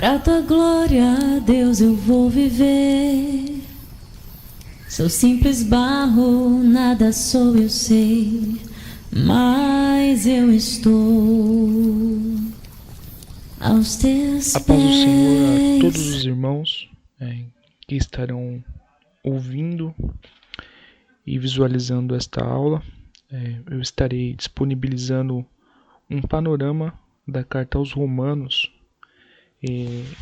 Pra tua glória, Deus, eu vou viver. Sou simples barro, nada sou, eu sei, mas eu estou aos teus A paz do Senhor a pés. todos os irmãos que estarão ouvindo e visualizando esta aula. Eu estarei disponibilizando um panorama da carta aos Romanos,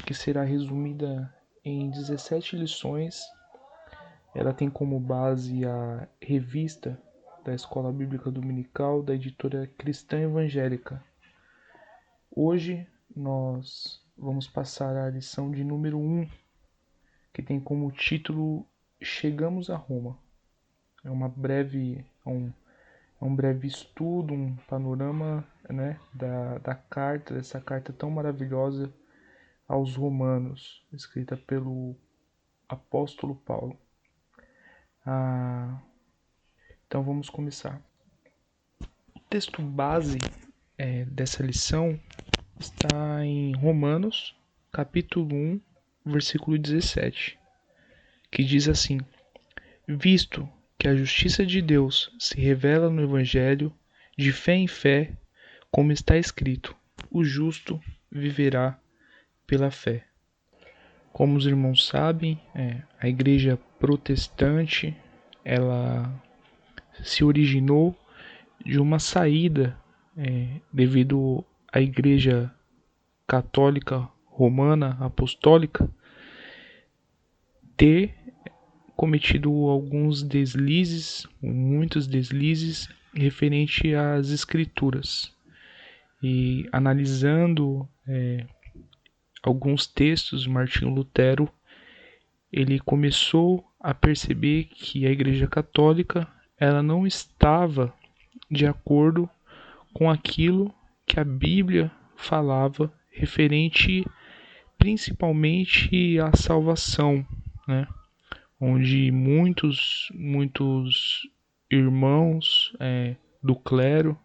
que será resumida em 17 lições. Ela tem como base a revista da Escola Bíblica Dominical da editora Cristã Evangélica. Hoje nós vamos passar a lição de número 1, que tem como título Chegamos a Roma. É um breve estudo, um panorama, né, dessa carta tão maravilhosa aos Romanos, escrita pelo apóstolo Paulo. Então vamos começar. O texto base dessa lição está em Romanos, capítulo 1, versículo 17, que diz assim: Visto que a justiça de Deus se revela no Evangelho, de fé em fé, como está escrito, o justo viverá pela fé. Como os irmãos sabem, a igreja protestante, ela se originou de uma saída devido à igreja católica romana apostólica ter cometido alguns deslizes, muitos deslizes referente às escrituras. E analisando alguns textos, Martinho Lutero ele começou a perceber que a Igreja Católica ela não estava de acordo com aquilo que a Bíblia falava referente principalmente à salvação, né? Onde muitos irmãos do clero,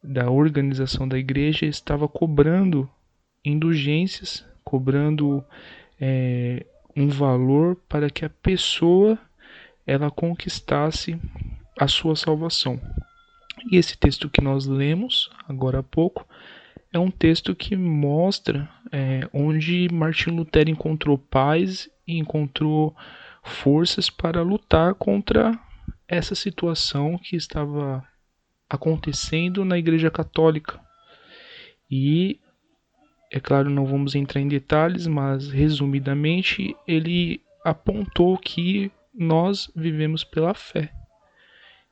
da organização da igreja, estava cobrando indulgências, cobrando um valor para que a pessoa ela conquistasse a sua salvação. E esse texto que nós lemos agora há pouco é um texto que mostra onde Martinho Lutero encontrou paz e encontrou forças para lutar contra essa situação que estava acontecendo na Igreja Católica. E, é claro, não vamos entrar em detalhes, mas resumidamente ele apontou que nós vivemos pela fé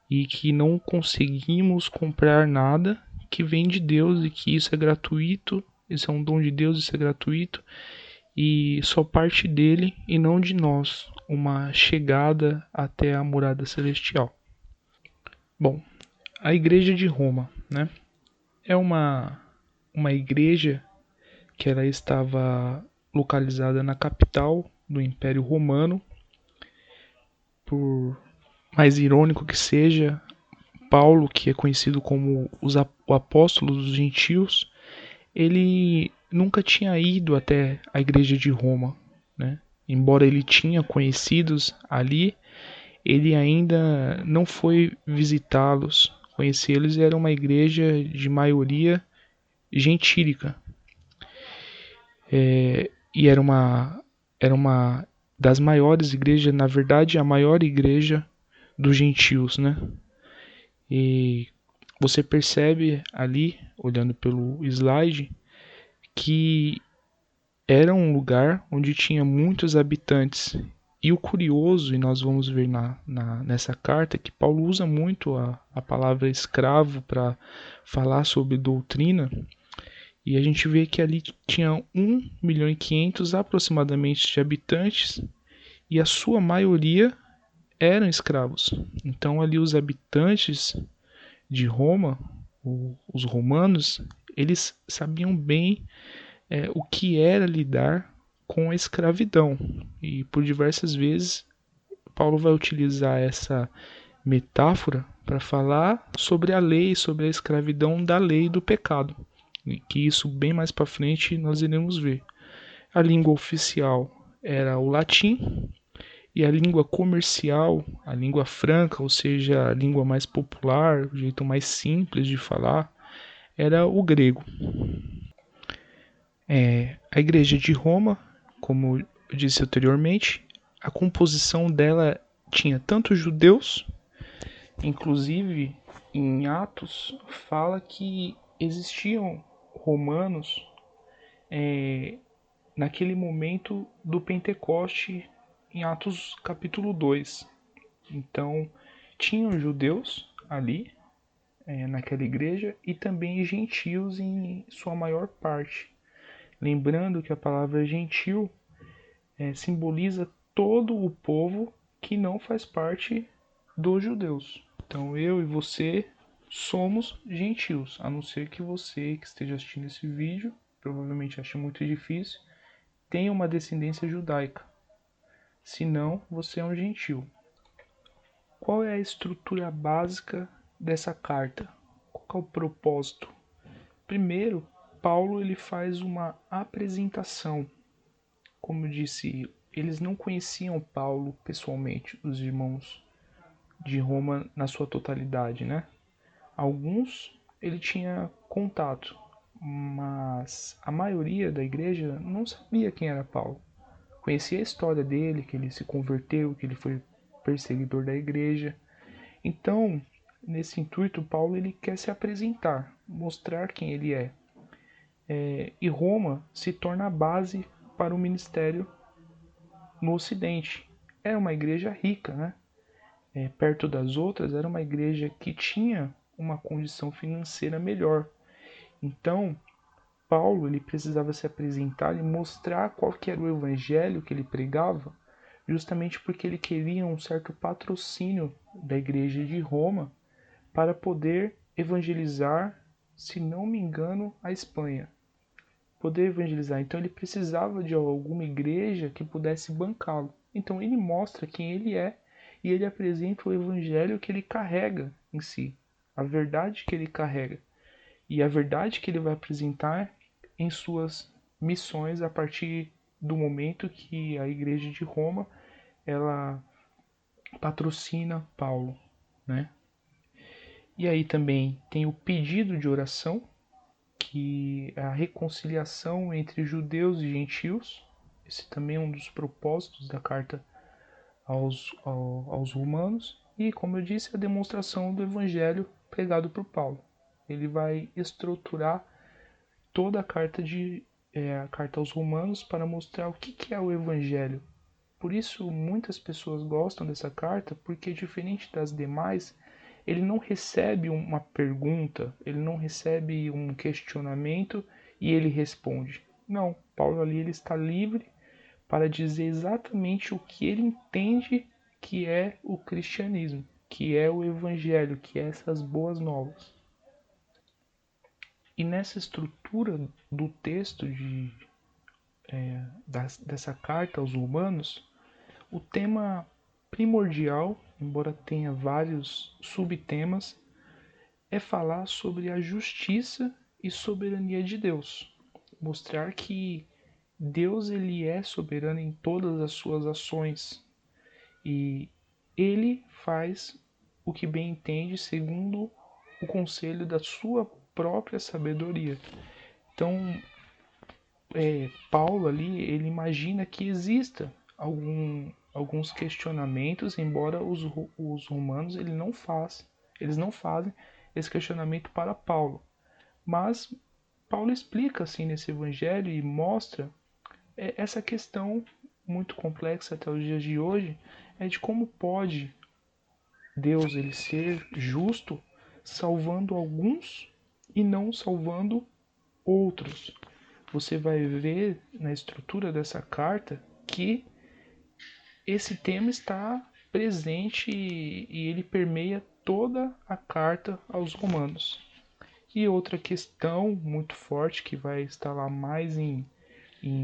e que não conseguimos comprar nada que vem de Deus e que isso é gratuito, isso é um dom de Deus, isso é gratuito e só parte dele e não de nós, uma chegada até a morada celestial. Bom, a Igreja de Roma, né? É uma igreja que ela estava localizada na capital do Império Romano. Por mais irônico que seja, Paulo, que é conhecido como o apóstolo dos gentios, ele nunca tinha ido até a igreja de Roma, né? Embora ele tinha conhecidos ali, ele ainda não foi visitá-los, conhecê-los. Era uma igreja de maioria gentílica, e era uma das maiores igrejas, na verdade a maior igreja dos gentios, né? E você percebe ali, olhando pelo slide, que era um lugar onde tinha muitos habitantes. E o curioso, e nós vamos ver nessa carta, que Paulo usa muito a palavra escravo para falar sobre doutrina. E a gente vê que ali tinha 1.500.000 aproximadamente de habitantes, e a sua maioria eram escravos. Então ali os habitantes de Roma, os romanos, eles sabiam bem o que era lidar com a escravidão. E por diversas vezes Paulo vai utilizar essa metáfora para falar sobre a lei, sobre a escravidão da lei e do pecado. e que isso bem mais para frente nós iremos ver. A língua oficial era o latim e a língua comercial, a língua franca, ou seja, a língua mais popular, o jeito mais simples de falar, era o grego. A Igreja de Roma, como eu disse anteriormente, a composição dela tinha tanto judeus, inclusive em Atos fala que existiam romanos naquele momento do Pentecoste, em Atos capítulo 2. Então, tinham judeus ali, naquela igreja, e também gentios em sua maior parte. Lembrando que a palavra gentil simboliza todo o povo que não faz parte dos judeus. Então, eu e você somos gentios, a não ser que você que esteja assistindo esse vídeo, provavelmente ache muito difícil, tenha uma descendência judaica. Senão, você é um gentil. Qual é a estrutura básica dessa carta? Qual é o propósito? Primeiro, Paulo ele faz uma apresentação. Como eu disse, eles não conheciam Paulo pessoalmente, os irmãos de Roma na sua totalidade, né? Alguns ele tinha contato, mas a maioria da igreja não sabia quem era Paulo. Conhecia a história dele, que ele se converteu, que ele foi perseguidor da igreja. Então, nesse intuito, Paulo ele quer se apresentar, mostrar quem ele é. E Roma se torna a base para o ministério no Ocidente. Era uma igreja rica, né? Perto das outras, era uma igreja que tinha uma condição financeira melhor. Então, Paulo ele precisava se apresentar e mostrar qual que era o evangelho que ele pregava, justamente porque ele queria um certo patrocínio da igreja de Roma para poder evangelizar, se não me engano, a Espanha. Poder evangelizar. Então ele precisava de alguma igreja que pudesse bancá-lo. Então ele mostra quem ele é e ele apresenta o evangelho que ele carrega em si, a verdade que ele carrega e a verdade que ele vai apresentar em suas missões a partir do momento que a igreja de Roma ela patrocina Paulo, né? E aí também tem o pedido de oração, que é a reconciliação entre judeus e gentios. Esse também é um dos propósitos da carta aos romanos. E, como eu disse, a demonstração do evangelho pregado por Paulo. Ele vai estruturar toda a carta aos romanos para mostrar o que é o evangelho. Por isso, muitas pessoas gostam dessa carta, porque, diferente das demais, ele não recebe uma pergunta, ele não recebe um questionamento e ele responde. Não, Paulo ali ele está livre para dizer exatamente o que ele entende que é o cristianismo, que é o evangelho, que é essas boas novas. E nessa estrutura do texto dessa carta aos romanos, o tema primordial, embora tenha vários subtemas, é falar sobre a justiça e soberania de Deus. Mostrar que Deus ele é soberano em todas as suas ações e ele faz o que bem entende segundo o conselho da sua própria sabedoria. Então, Paulo ali, ele imagina que exista alguns questionamentos, embora os romanos eles não fazem esse questionamento para Paulo. Mas Paulo explica assim nesse evangelho e mostra essa questão muito complexa até os dias de hoje, de como pode Deus ele ser justo salvando alguns e não salvando outros. Você vai ver na estrutura dessa carta que esse tema está presente e ele permeia toda a carta aos Romanos. E outra questão muito forte que vai estar lá mais em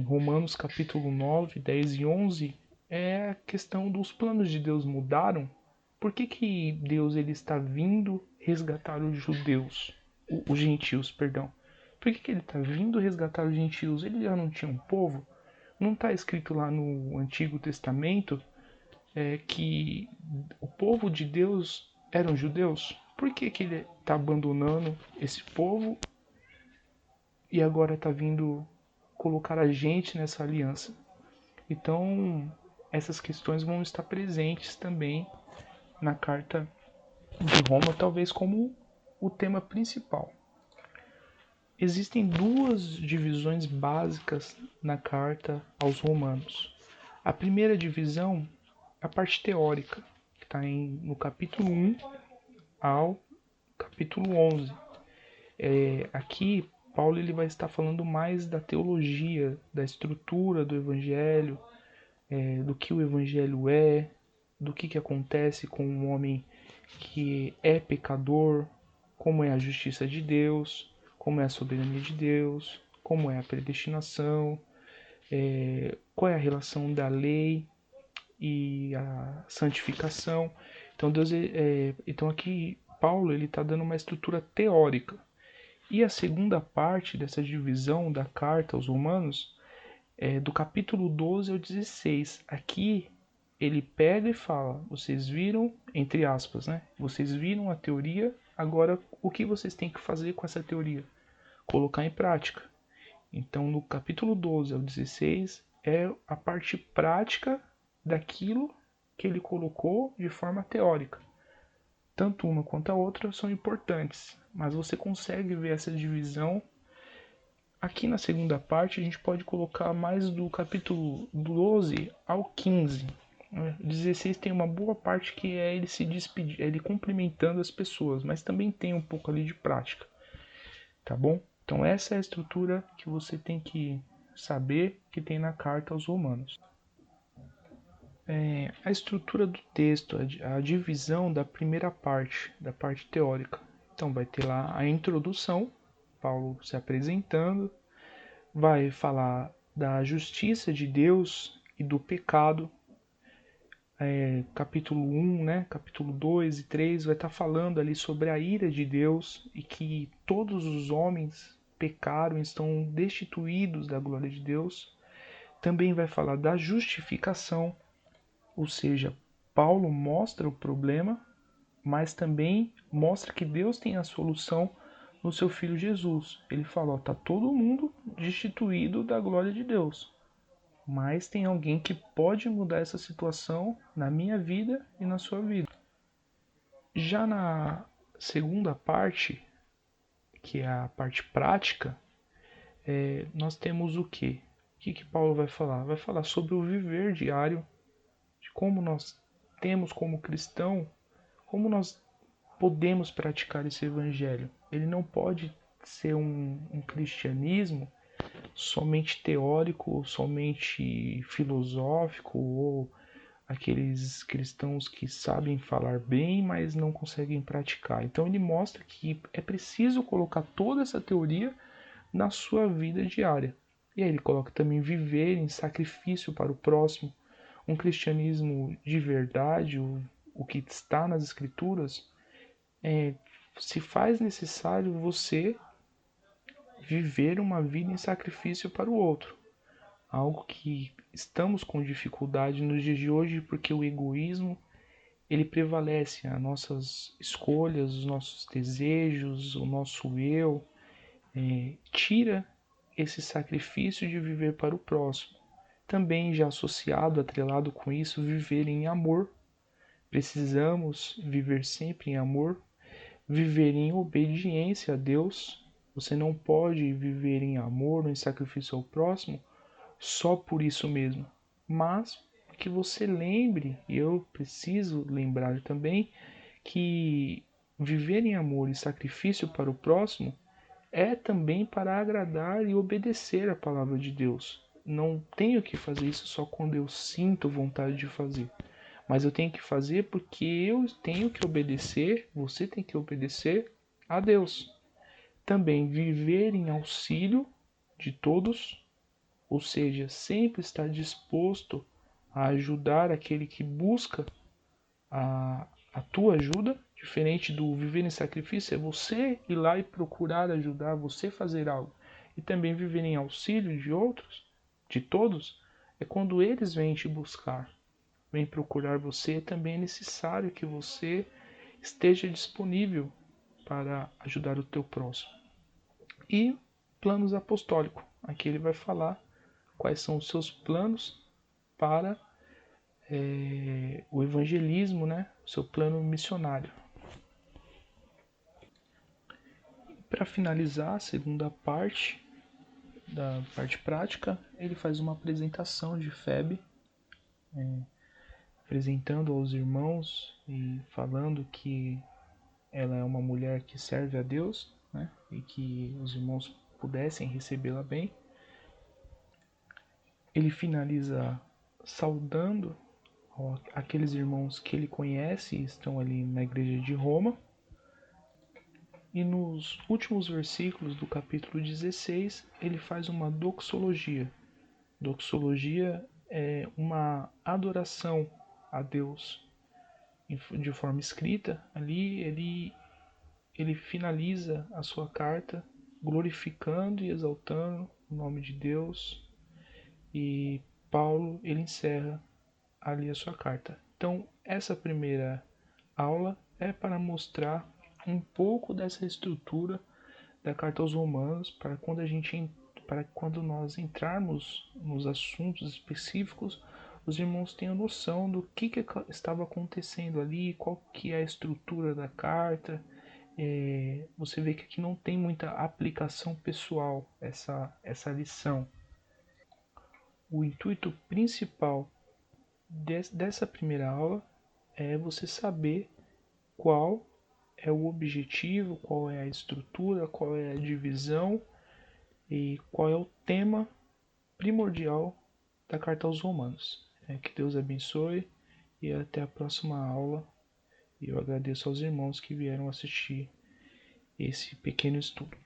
Romanos capítulo 9, 10 e 11 é a questão dos planos de Deus mudaram. Por que Deus ele está vindo resgatar os judeus, os gentios, perdão? Por que ele está vindo resgatar os gentios? Ele já não tinha um povo? Não está escrito lá no Antigo Testamento que o povo de Deus eram judeus? Por que ele está abandonando esse povo e agora está vindo colocar a gente nessa aliança? Então, essas questões vão estar presentes também na carta de Roma, talvez como o tema principal. Existem duas divisões básicas na carta aos Romanos. A primeira divisão é a parte teórica, que está no capítulo 1 ao capítulo 11. Aqui, Paulo ele vai estar falando mais da teologia, da estrutura do Evangelho, do que o Evangelho é, do que acontece com um homem que é pecador, como é a justiça de Deus, como é a soberania de Deus, como é a predestinação, qual é a relação da lei e a santificação. Então, então aqui Paulo ele está dando uma estrutura teórica. E a segunda parte dessa divisão da carta aos Romanos é do capítulo 12 ao 16. Aqui ele pega e fala: vocês viram, entre aspas, né? Vocês viram a teoria, agora o que vocês têm que fazer com essa teoria? Colocar em prática. Então, no capítulo 12 ao 16 é a parte prática daquilo que ele colocou de forma teórica. Tanto uma quanto a outra são importantes, mas você consegue ver essa divisão. Aqui na segunda parte a gente pode colocar mais do capítulo 12 ao 15. O 16 tem uma boa parte que é ele se despedir, ele cumprimentando as pessoas, mas também tem um pouco ali de prática. Tá bom? Então essa é a estrutura que você tem que saber que tem na carta aos Romanos. A estrutura do texto, a divisão da primeira parte, da parte teórica. Então vai ter lá a introdução, Paulo se apresentando, vai falar da justiça de Deus e do pecado. Capítulo 1, né, capítulo 2 e 3 vai estar falando ali sobre a ira de Deus e que todos os homens pecaram e estão destituídos da glória de Deus. Também vai falar da justificação, ou seja, Paulo mostra o problema, mas também mostra que Deus tem a solução no seu Filho Jesus. Ele fala, está todo mundo destituído da glória de Deus, mas tem alguém que pode mudar essa situação na minha vida e na sua vida. Já na segunda parte, que é a parte prática, nós temos o quê? O que Paulo vai falar? Vai falar sobre o viver diário, de como nós temos como cristão, como nós podemos praticar esse evangelho. Ele não pode ser um cristianismo somente teórico, somente filosófico, ou aqueles cristãos que sabem falar bem, mas não conseguem praticar. Então ele mostra que é preciso colocar toda essa teoria na sua vida diária. E aí ele coloca também viver em sacrifício para o próximo, um cristianismo de verdade, o que está nas escrituras, se faz necessário você viver uma vida em sacrifício para o outro. Algo que estamos com dificuldade nos dias de hoje porque o egoísmo ele prevalece, as nossas escolhas, os nossos desejos, o nosso eu, tira esse sacrifício de viver para o próximo. Também já associado, atrelado com isso, viver em amor. Precisamos viver sempre em amor, viver em obediência a Deus. Você não pode viver em amor ou em sacrifício ao próximo só por isso mesmo, mas que você lembre, e eu preciso lembrar também, que viver em amor e sacrifício para o próximo é também para agradar e obedecer a palavra de Deus. Não tenho que fazer isso só quando eu sinto vontade de fazer, mas eu tenho que fazer porque eu tenho que obedecer, você tem que obedecer a Deus. Também viver em auxílio de todos, ou seja, sempre estar disposto a ajudar aquele que busca a tua ajuda, Diferente do viver em sacrifício, é você ir lá e procurar ajudar, você fazer algo. E também viver em auxílio de outros, de todos, é quando eles vêm te buscar, vêm procurar você. Também é necessário que você esteja disponível para ajudar o teu próximo. E planos apostólicos. Aqui ele vai falar quais são os seus planos para o evangelismo, né? O seu plano missionário. Para finalizar a segunda parte, da parte prática, ele faz uma apresentação de Febe, apresentando aos irmãos e falando que ela é uma mulher que serve a Deus, né? E que os irmãos pudessem recebê-la bem. Ele finaliza saudando aqueles irmãos que ele conhece e estão ali na igreja de Roma. E nos últimos versículos do capítulo 16, ele faz uma doxologia. Doxologia é uma adoração a Deus de forma escrita. Ali ele finaliza a sua carta glorificando e exaltando o nome de Deus. E Paulo ele encerra ali a sua carta. Então, essa primeira aula é para mostrar um pouco dessa estrutura da carta aos Romanos, para quando nós entrarmos nos assuntos específicos, os irmãos tenham noção do que estava acontecendo ali, qual que é a estrutura da carta. Você vê que aqui não tem muita aplicação pessoal essa lição. O intuito principal dessa primeira aula é você saber qual é o objetivo, qual é a estrutura, qual é a divisão e qual é o tema primordial da carta aos Romanos. Que Deus abençoe e até a próxima aula. E eu agradeço aos irmãos que vieram assistir esse pequeno estudo.